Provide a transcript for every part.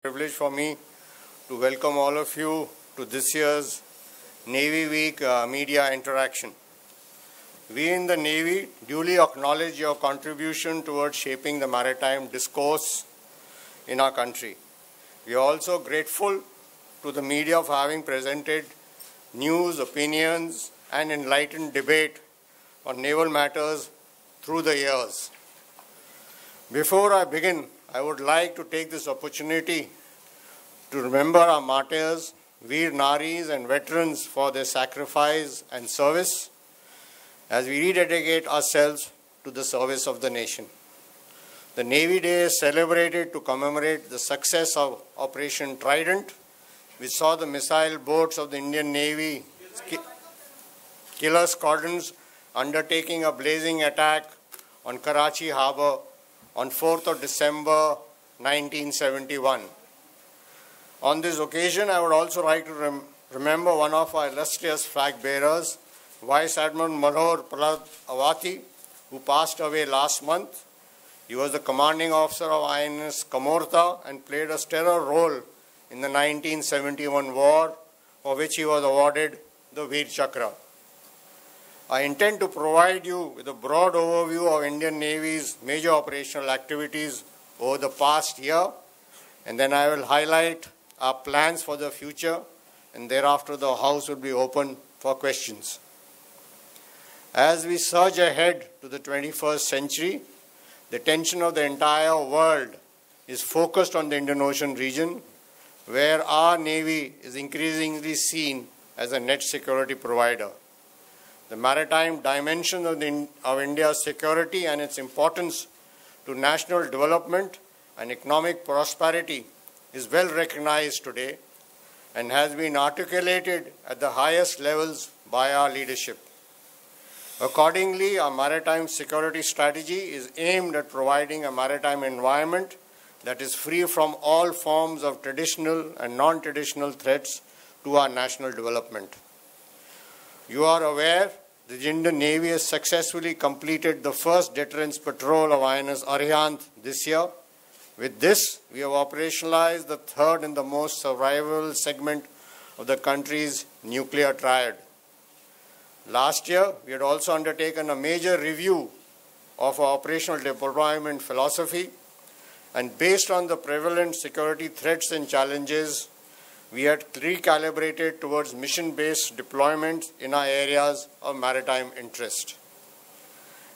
Privilege for me to welcome all of you to this year's Navy Week media interaction. We in the Navy duly acknowledge your contribution towards shaping the maritime discourse in our country. We are also grateful to the media for having presented news, opinions, and enlightened debate on naval matters through the years. Before I begin, I would like to take this opportunity to remember our martyrs, Veer Naris and veterans for their sacrifice and service as we rededicate ourselves to the service of the nation. The Navy Day is celebrated to commemorate the success of Operation Trident, which saw the missile boats of the Indian Navy killer squadrons undertaking a blazing attack on Karachi Harbour on 4th of December 1971. On this occasion, I would also like to remember one of our illustrious flag bearers, Vice Admiral Manohar Awati, who passed away last month. He was the commanding officer of INS Kamorta and played a stellar role in the 1971 war, for which he was awarded the Veer Chakra. I intend to provide you with a broad overview of Indian Navy's major operational activities over the past year, and then I will highlight our plans for the future, and thereafter the House will be open for questions. As we surge ahead to the 21st century, the attention of the entire world is focused on the Indian Ocean region, where our Navy is increasingly seen as a net security provider. The maritime dimension of India's security and its importance to national development and economic prosperity is well recognized today and has been articulated at the highest levels by our leadership. Accordingly, our maritime security strategy is aimed at providing a maritime environment that is free from all forms of traditional and non-traditional threats to our national development. You are aware that the Indian Navy has successfully completed the first deterrence patrol of INS Arihant this year. With this, we have operationalized the third and the most survivable segment of the country's nuclear triad. Last year, we had also undertaken a major review of our operational deployment philosophy, and based on the prevalent security threats and challenges, we had recalibrated towards mission-based deployments in our areas of maritime interest.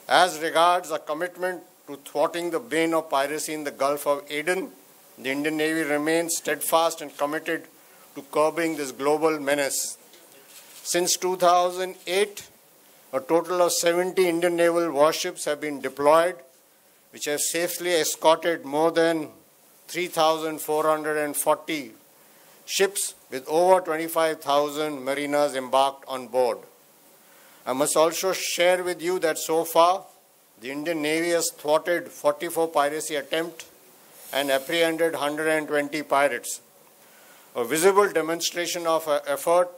As regards our commitment to thwarting the bane of piracy in the Gulf of Aden, the Indian Navy remains steadfast and committed to curbing this global menace. Since 2008, a total of 70 Indian naval warships have been deployed, which have safely escorted more than 3,440 ships with over 25,000 mariners embarked on board. I must also share with you that so far, the Indian Navy has thwarted 44 piracy attempts and apprehended 120 pirates, a visible demonstration of our effort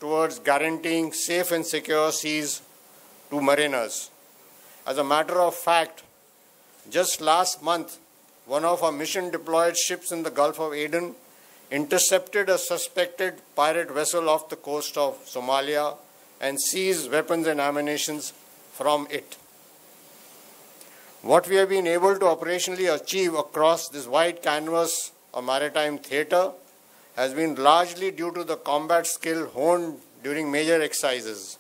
towards guaranteeing safe and secure seas to mariners. As a matter of fact, just last month, one of our mission-deployed ships in the Gulf of Aden intercepted a suspected pirate vessel off the coast of Somalia and seized weapons and ammunition from it. What we have been able to operationally achieve across this wide canvas of maritime theatre has been largely due to the combat skill honed during major exercises.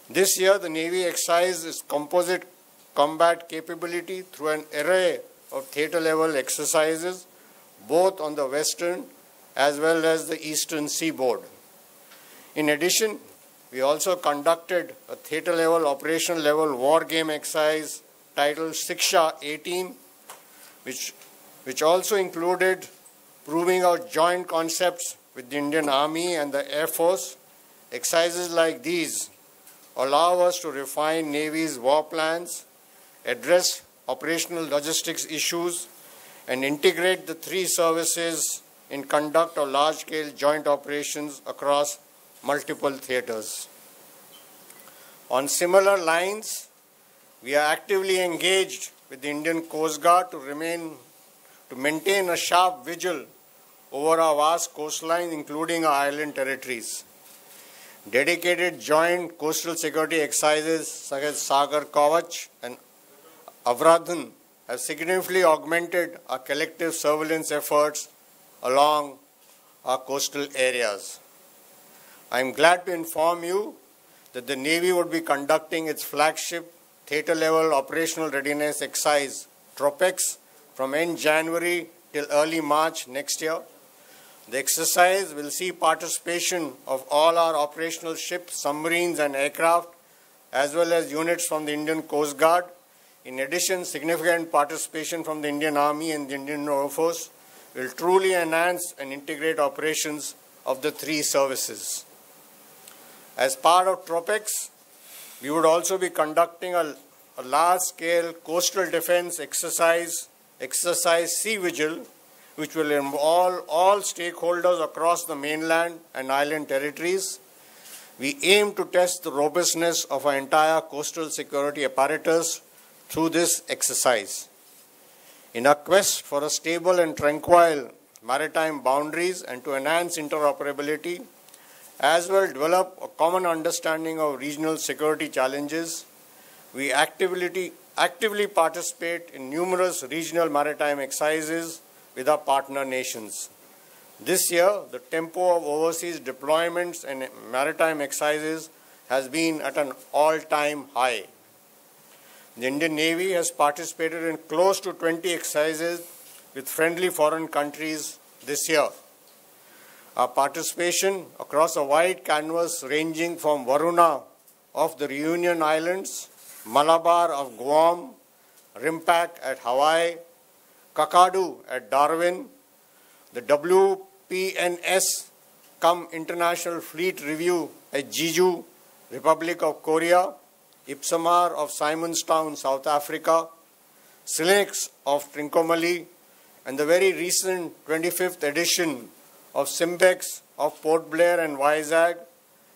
This year, the Navy exercised its composite combat capability through an array of theatre-level exercises, both on the western as well as the eastern seaboard. In addition, we also conducted a theatre-level, operational-level war game exercise titled Siksha 18, which also included proving out joint concepts with the Indian Army and the Air Force. Exercises like these allow us to refine Navy's war plans, address operational logistics issues, and integrate the three services in conduct of large-scale joint operations across multiple theatres. On similar lines, we are actively engaged with the Indian Coast Guard to maintain a sharp vigil over our vast coastline, including our island territories. Dedicated joint coastal security exercises such as Sagar Kavach and Avradhan have significantly augmented our collective surveillance efforts along our coastal areas. I am glad to inform you that the Navy would be conducting its flagship theatre-level operational readiness exercise, TROPEX, from end January till early March next year. The exercise will see participation of all our operational ships, submarines and aircraft, as well as units from the Indian Coast Guard. In addition, significant participation from the Indian Army and the Indian Air Force will truly enhance and integrate operations of the three services. As part of TROPEX, we would also be conducting a large-scale coastal defense exercise Sea Vigil, which will involve all stakeholders across the mainland and island territories. We aim to test the robustness of our entire coastal security apparatus through this exercise. In our quest for a stable and tranquil maritime boundaries and to enhance interoperability, as well develop a common understanding of regional security challenges, we actively participate in numerous regional maritime exercises with our partner nations. This year, the tempo of overseas deployments and maritime exercises has been at an all-time high. The Indian Navy has participated in close to 20 exercises with friendly foreign countries this year. Our participation across a wide canvas ranging from Varuna of the Reunion Islands, Malabar of Guam, Rimpak at Hawaii, Kakadu at Darwin, the WPNS cum International Fleet Review at Jeju, Republic of Korea, Ipsamar of Simonstown, South Africa, Silex of Trincomalee, and the very recent 25th edition of Simbex of Port Blair and Vizag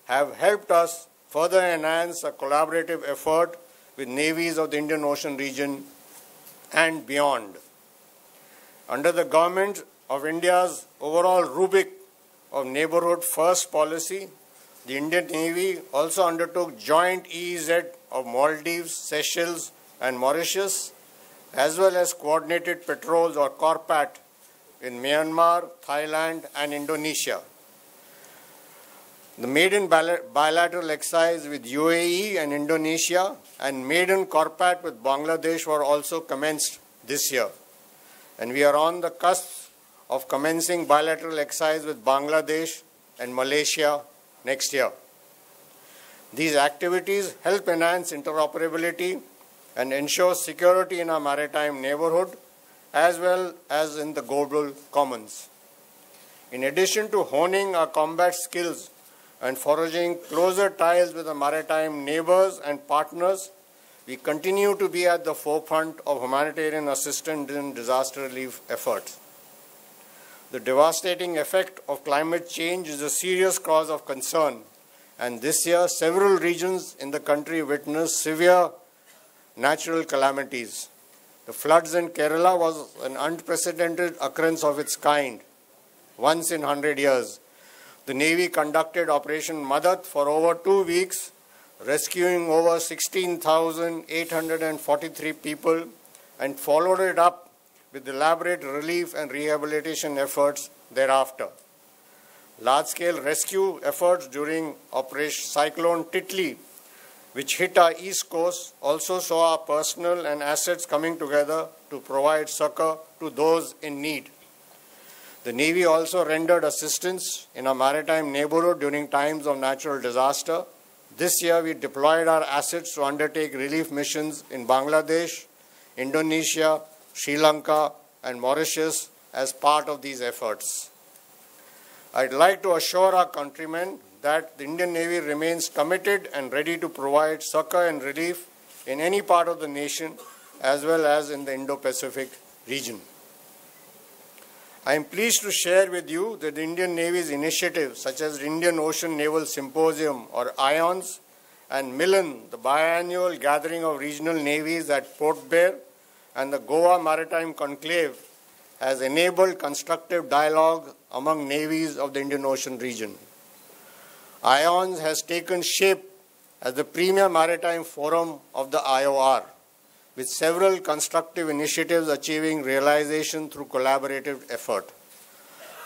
have helped us further enhance a collaborative effort with navies of the Indian Ocean region and beyond. Under the Government of India's overall rubric of Neighbourhood First policy, the Indian Navy also undertook joint EEZ of Maldives, Seychelles and Mauritius, as well as coordinated patrols or CORPAT in Myanmar, Thailand and Indonesia. The maiden bilateral exercise with UAE and Indonesia and maiden CORPAT with Bangladesh were also commenced this year. And we are on the cusp of commencing bilateral exercise with Bangladesh and Malaysia next year. These activities help enhance interoperability and ensure security in our maritime neighborhood as well as in the global commons. In addition to honing our combat skills and forging closer ties with our maritime neighbors and partners, we continue to be at the forefront of humanitarian assistance and disaster relief efforts. The devastating effect of climate change is a serious cause of concern, and this year several regions in the country witnessed severe natural calamities. The floods in Kerala was an unprecedented occurrence of its kind, once in 100 years. The Navy conducted Operation Madad for over 2 weeks, rescuing over 16,843 people, and followed it up with elaborate relief and rehabilitation efforts thereafter. Large-scale rescue efforts during Operation Cyclone Titli, which hit our east coast, also saw our personnel and assets coming together to provide succor to those in need. The Navy also rendered assistance in our maritime neighborhood during times of natural disaster. This year, we deployed our assets to undertake relief missions in Bangladesh, Indonesia, Sri Lanka, and Mauritius as part of these efforts. I'd like to assure our countrymen that the Indian Navy remains committed and ready to provide succor and relief in any part of the nation as well as in the Indo-Pacific region. I am pleased to share with you that the Indian Navy's initiatives such as the Indian Ocean Naval Symposium or IONS and Milan, the biannual gathering of regional navies at Port Blair, and the Goa Maritime Conclave has enabled constructive dialogue among navies of the Indian Ocean region. IONS has taken shape as the premier maritime forum of the IOR, with several constructive initiatives achieving realization through collaborative effort.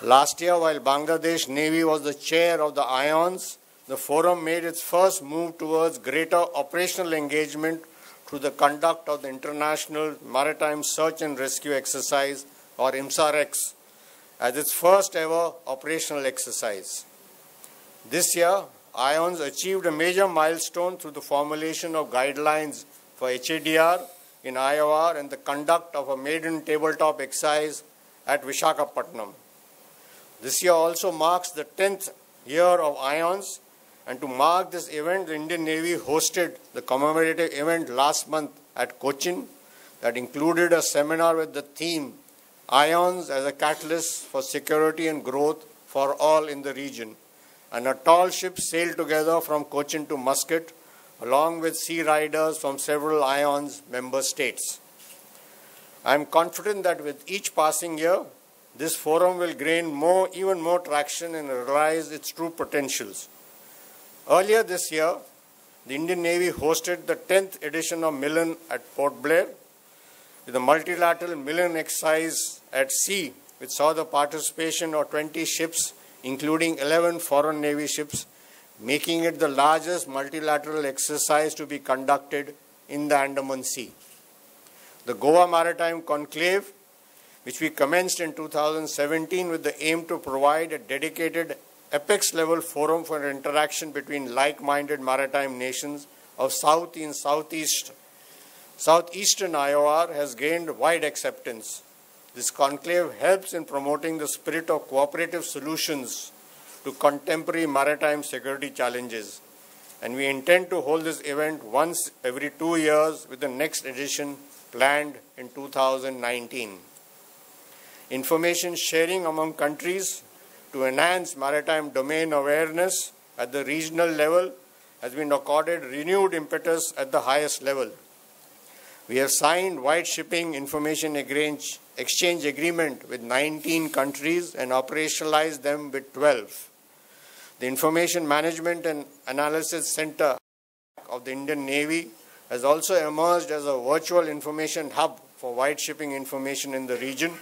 Last year, while Bangladesh Navy was the chair of the IONS, the forum made its first move towards greater operational engagement through the conduct of the International Maritime Search and Rescue Exercise, or IMSAREX, as its first ever operational exercise. This year, IONS achieved a major milestone through the formulation of guidelines for HADR in IOR and the conduct of a maiden tabletop exercise at Visakhapatnam. This year also marks the 10th year of IONS, and to mark this event, the Indian Navy hosted the commemorative event last month at Cochin that included a seminar with the theme IONS as a catalyst for security and growth for all in the region. And a tall ship sailed together from Cochin to Muscat, along with sea riders from several IONS member states. I am confident that with each passing year, this forum will gain even more traction and realize its true potentials. Earlier this year, the Indian Navy hosted the 10th edition of Milan at Port Blair, with a multilateral Milan exercise at sea, which saw the participation of 20 ships, including 11 foreign Navy ships, making it the largest multilateral exercise to be conducted in the Andaman Sea. The Goa Maritime Conclave, which we commenced in 2017 with the aim to provide a dedicated apex-level forum for interaction between like-minded maritime nations of South and Southeastern IOR, has gained wide acceptance. This conclave helps in promoting the spirit of cooperative solutions to contemporary maritime security challenges, and we intend to hold this event once every 2 years, with the next edition planned in 2019. Information sharing among countries to enhance maritime domain awareness at the regional level has been accorded renewed impetus at the highest level. We have signed Wide Shipping Information Exchange Agreement with 19 countries and operationalized them with 12. The Information Management and Analysis Center of the Indian Navy has also emerged as a virtual information hub for wide shipping information in the region.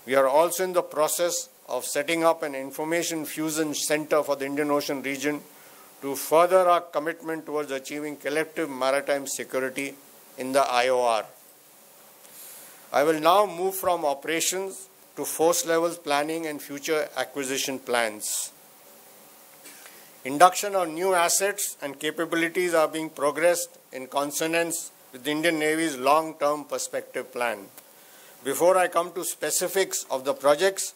We are also in the process of setting up an information fusion center for the Indian Ocean region to further our commitment towards achieving collective maritime security in the IOR. I will now move from operations to force levels planning and future acquisition plans. Induction of new assets and capabilities are being progressed in consonance with the Indian Navy's long-term perspective plan. Before I come to specifics of the projects,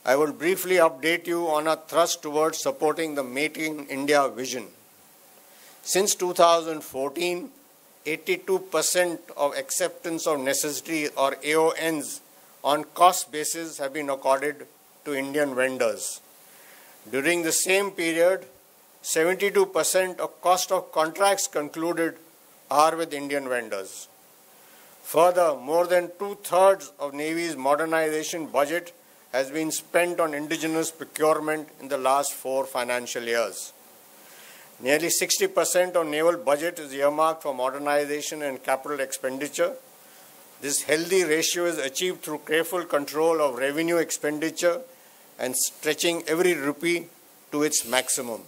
I will briefly update you on our thrust towards supporting the Make in India vision. Since 2014, 82% of acceptance of necessity, or AONs, on cost basis have been accorded to Indian vendors. During the same period, 72% of cost of contracts concluded are with Indian vendors. Further, more than 2/3 of Navy's modernization budget has been spent on indigenous procurement in the last 4 financial years. Nearly 60% of naval budget is earmarked for modernization and capital expenditure. This healthy ratio is achieved through careful control of revenue expenditure and stretching every rupee to its maximum.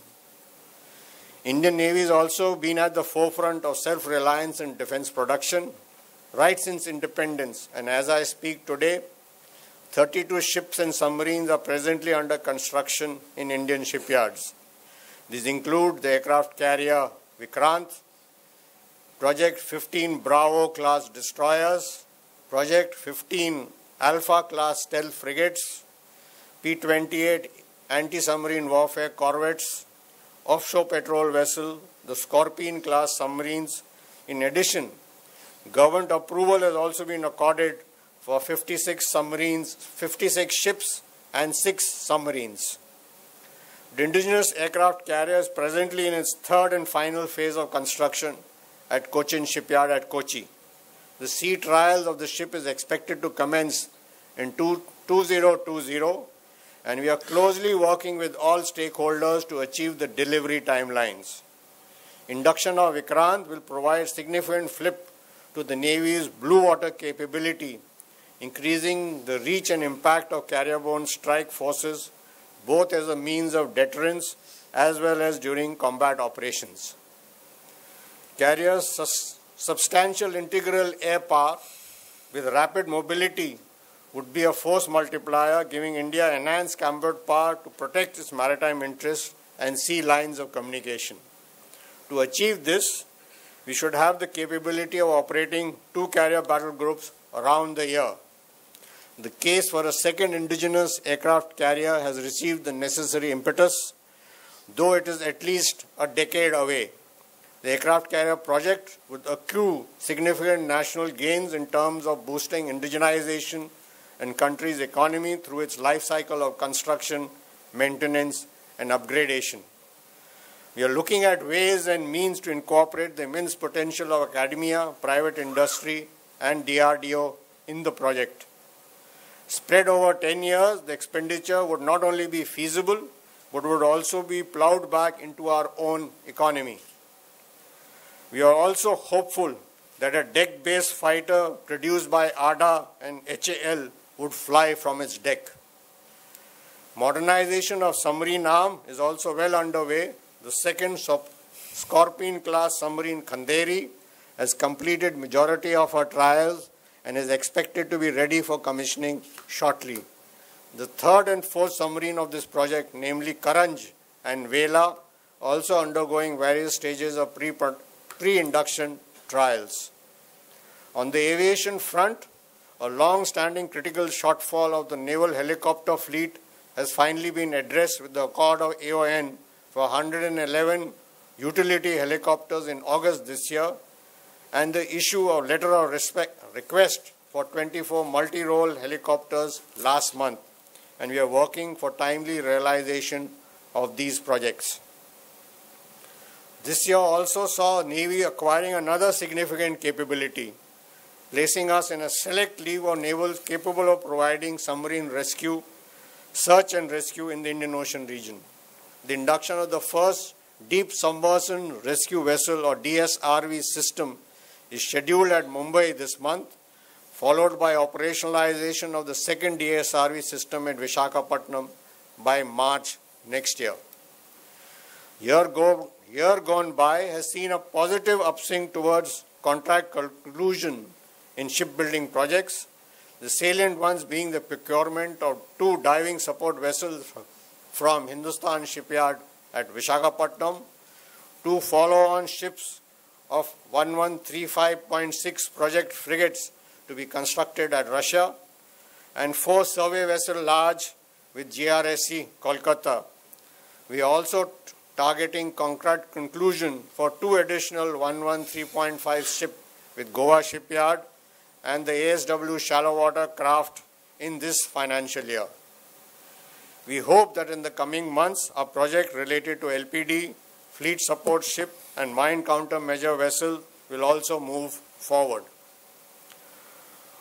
Indian Navy has also been at the forefront of self-reliance in defense production right since independence, and as I speak today, 32 ships and submarines are presently under construction in Indian shipyards. These include the aircraft carrier Vikrant, Project 15 Bravo class destroyers, Project 15 Alpha class stealth frigates, P-28 anti-submarine warfare corvettes, offshore patrol vessel, the Scorpion class submarines. In addition, government approval has also been accorded for 56 submarines, 56 ships and 6 submarines. The indigenous aircraft carrier is presently in its 3rd and final phase of construction at Cochin Shipyard at Kochi. The sea trials of the ship is expected to commence in 2020, and we are closely working with all stakeholders to achieve the delivery timelines. Induction of Vikrant will provide significant flip to the Navy's blue water capability, increasing the reach and impact of carrier-borne strike forces, both as a means of deterrence as well as during combat operations. Carriers' substantial integral air power with rapid mobility would be a force multiplier, giving India enhanced combat power to protect its maritime interests and sea lines of communication. To achieve this, we should have the capability of operating 2 carrier battle groups around the year. The case for a second indigenous aircraft carrier has received the necessary impetus, though it is at least a decade away. The aircraft carrier project would accrue significant national gains in terms of boosting indigenization and country's economy through its life cycle of construction, maintenance, and upgradation. We are looking at ways and means to incorporate the immense potential of academia, private industry, and DRDO in the project. Spread over 10 years, the expenditure would not only be feasible, but would also be plowed back into our own economy. We are also hopeful that a deck-based fighter produced by ADA and HAL would fly from its deck. Modernization of submarine arm is also well underway. The second Scorpion-class submarine Khanderi has completed majority of her trials and is expected to be ready for commissioning shortly. The third and fourth submarine of this project, namely Karanj and Vela, also undergoing various stages of pre-induction trials. On the aviation front, a long-standing critical shortfall of the naval helicopter fleet has finally been addressed with the accord of AON for 111 utility helicopters in August this year, and the issue of letter of request for 24 multi-role helicopters last month, and we are working for timely realization of these projects. This year also saw Navy acquiring another significant capability, placing us in a select league of navals capable of providing submarine rescue, search and rescue in the Indian Ocean region. The induction of the first Deep Submersion Rescue Vessel or DSRV system is scheduled at Mumbai this month, followed by operationalization of the second DSRV system at Visakhapatnam by March next year. Year gone by has seen a positive upswing towards contract conclusion in shipbuilding projects, the salient ones being the procurement of 2 diving support vessels from Hindustan Shipyard at Visakhapatnam, 2 follow-on ships of 1135.6 project frigates to be constructed at Russia, and 4 survey vessel large with GRSC Kolkata. We are also targeting contract conclusion for 2 additional 113.5 ship with Goa Shipyard and the ASW shallow water craft in this financial year. We hope that in the coming months, our project related to LPD, fleet support ship, and mine countermeasure vessel will also move forward.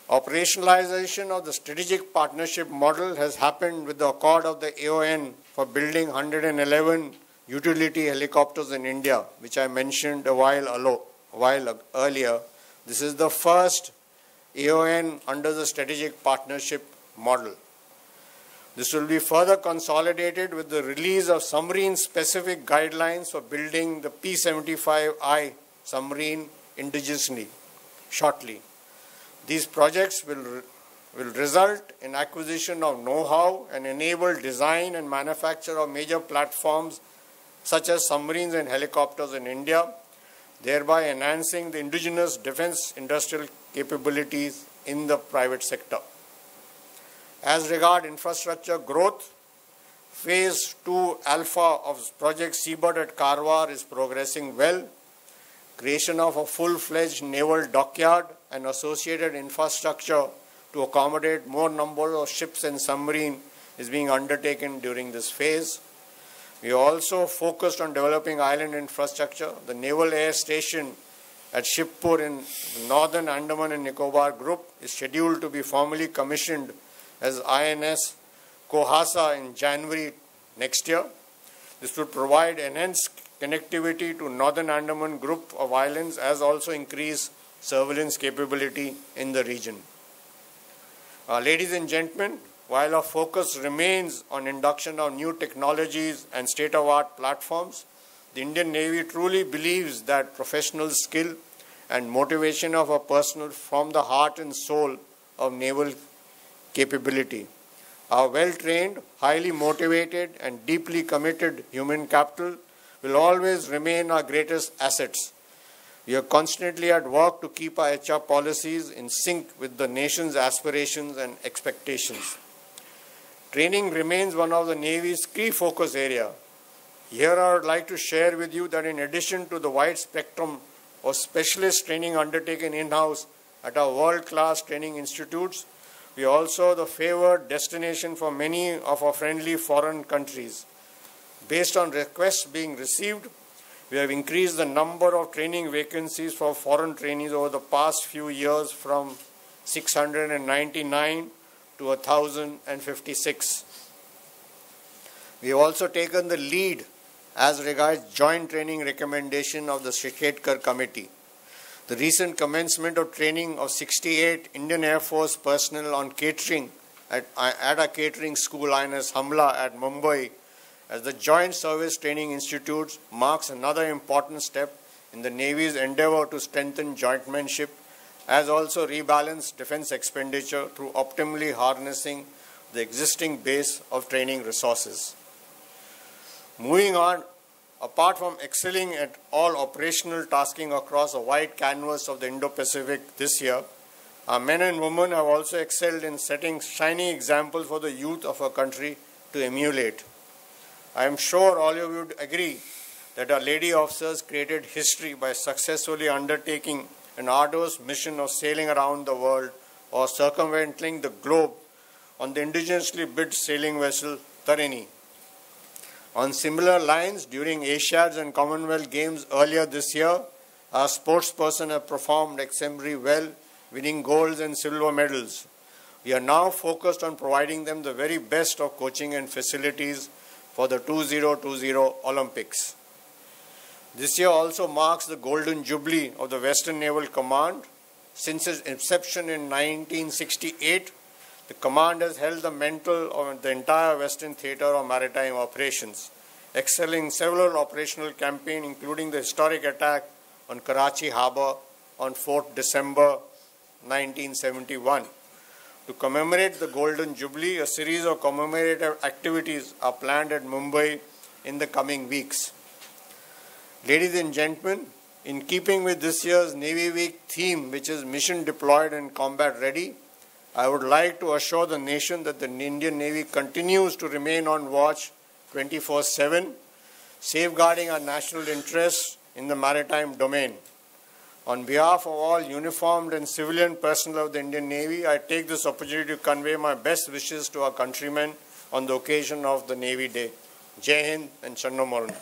Operationalization of the strategic partnership model has happened with the accord of the AON for building 111 utility helicopters in India, which I mentioned a while earlier. This is the first AON under the strategic partnership model. This will be further consolidated with the release of submarine-specific guidelines for building the P-75I submarine indigenously shortly. These projects will result in acquisition of know-how and enable design and manufacture of major platforms such as submarines and helicopters in India, thereby enhancing the indigenous defense industrial capabilities in the private sector. As regard infrastructure growth, Phase 2 Alpha of Project Seabird at Karwar is progressing well. Creation of a full-fledged naval dockyard and associated infrastructure to accommodate more number of ships and submarines is being undertaken during this phase. We are also focused on developing island infrastructure. The Naval Air Station at Shippur in the Northern Andaman and Nicobar Group is scheduled to be formally commissioned as INS Kota in January next year. This would provide enhanced connectivity to Northern Andaman Group of Islands, as also increase surveillance capability in the region. Ladies and gentlemen, while our focus remains on induction of new technologies and state-of-the-art platforms, the Indian Navy truly believes that professional skill and motivation of our personnel form the heart and soul of naval capability. Our well-trained, highly motivated, and deeply committed human capital will always remain our greatest assets. We are constantly at work to keep our HR policies in sync with the nation's aspirations and expectations. Training remains one of the Navy's key focus areas. Here I would like to share with you that in addition to the wide spectrum of specialist training undertaken in-house at our world-class training institutes, we are also the favored destination for many of our friendly foreign countries. Based on requests being received, we have increased the number of training vacancies for foreign trainees over the past few years from 699 to 1,056. We have also taken the lead as regards joint training recommendation of the Shipyards Committee. The recent commencement of training of 68 Indian Air Force personnel on catering at a catering school, INS Hamla at Mumbai, as the Joint Service Training Institutes marks another important step in the Navy's endeavor to strengthen jointmanship, as also rebalance defense expenditure through optimally harnessing the existing base of training resources. Moving on, apart from excelling at all operational tasking across a wide canvas of the Indo-Pacific this year, our men and women have also excelled in setting shining examples for the youth of our country to emulate. I am sure all of you would agree that our lady officers created history by successfully undertaking an arduous mission of sailing around the world or circumventing the globe on the indigenously built sailing vessel Trainees. On similar lines, during Asiads and Commonwealth Games earlier this year, our sportspersons have performed exemplary well, winning golds and silver medals. We are now focused on providing them the very best of coaching and facilities for the 2020 Olympics. This year also marks the Golden Jubilee of the Western Naval Command. Since its inception in 1968, the command has held the mantle of the entire Western Theatre of Maritime Operations, excelling several operational campaigns, including the historic attack on Karachi Harbour on 4th December 1971. To commemorate the Golden Jubilee, a series of commemorative activities are planned at Mumbai in the coming weeks. Ladies and gentlemen, in keeping with this year's Navy Week theme, which is Mission Deployed and Combat Ready, I would like to assure the nation that the Indian Navy continues to remain on watch 24/7, safeguarding our national interests in the maritime domain. On behalf of all uniformed and civilian personnel of the Indian Navy, I take this opportunity to convey my best wishes to our countrymen on the occasion of the Navy Day. Jai Hind and Channo Maruna.